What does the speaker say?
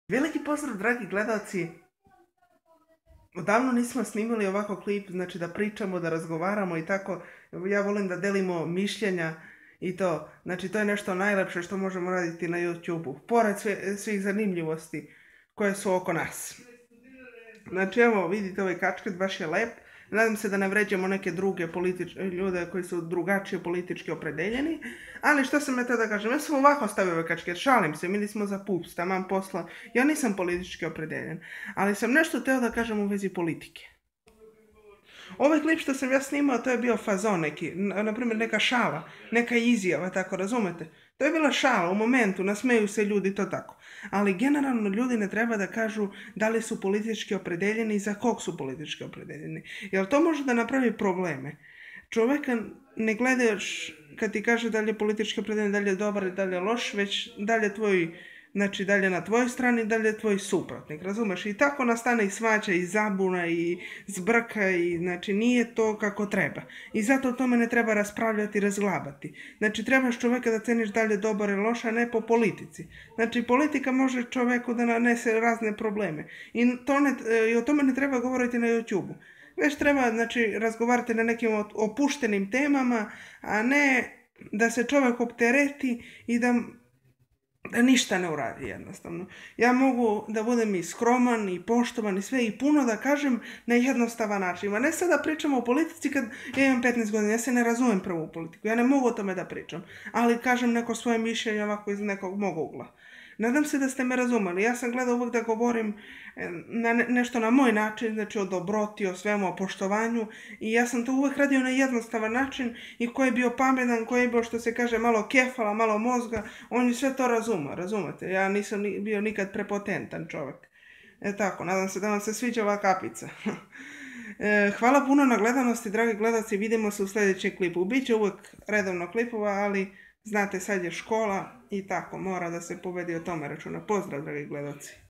Veliki pozdrav, dragi gledalci. Odavno nismo snimali ovako klip, znači da pričamo, da razgovaramo i tako. Ja volim da delimo mišljenja i to. Znači to je nešto najlepše što možemo raditi na YouTube-u. Pored svih zanimljivosti koje su oko nas. Znači evo vidite ovaj kačket, baš je lep. Nadam se da ne vređamo neke druge ljude koji su drugačije politički opredeljeni. Ali što sam ja to da kažem, ja sam ovako stavio ovaj kačket, šalim se, mi nismo za pups, taman posla. Ja nisam politički opredeljen, ali sam nešto teo da kažem u vezi politike. Ovaj klip što sam ja snimao, to je bio fazon neki, na primjer neka šala, neka izjava, tako razumete? To je bila šala, u momentu, nasmeju se ljudi, to tako. Ali generalno ljudi ne treba da kažu da li su politički opredeljeni i za kog su politički opredeljeni. Jer to može da napravi probleme. Čoveka ne gledaš kad ti kaže da li je politički opredeljen, da li je dobar, da li je loš, već da li je tvoj, znači da li je na tvojoj strani, da li je tvoj suprotnik, razumeš? I tako nastane i svađa, i zabuna, i zbrka, i znači nije to kako treba. I zato o tome ne treba raspravljati i razglabati. Znači trebaš čoveka da ceniš da li je dobar ili loš, a ne po politici. Znači politika može čoveku da nanese razne probleme. I o tome ne treba govoriti na YouTube-u. Već treba, znači, razgovarati na nekim opuštenim temama, a ne da se čovjek optereti i da ništa ne uradi jednostavno. Ja mogu da budem i skroman i poštovan i sve i puno da kažem na jednostavan način. A ne sad da pričamo o politici kad ja imam 15 godina, ja se ne razumem prvo u politiku, ja ne mogu o tome da pričam, ali kažem neko svoje mišljenje ovako iz nekog mog ugla. Nadam se da ste me razumeli. Ja sam gledao uvijek da govorim nešto na moj način, znači o dobroti, o svemu, o poštovanju i ja sam to uvijek radio na jednostavan način i ko je bio pametan, ko je bio što se kaže malo kefala, malo mozga, on je sve to razumete. Ja nisam bio nikad prepotentan čovjek. Tako, nadam se da vam se sviđa ova kapica. Hvala puno na gledanosti, dragi gledalci, vidimo se u sljedećem klipu. Biće uvijek redovno klipova, ali znate, sad je škola i tako, mora da se povedi o tome računa. Pozdrav, dragi gledalci.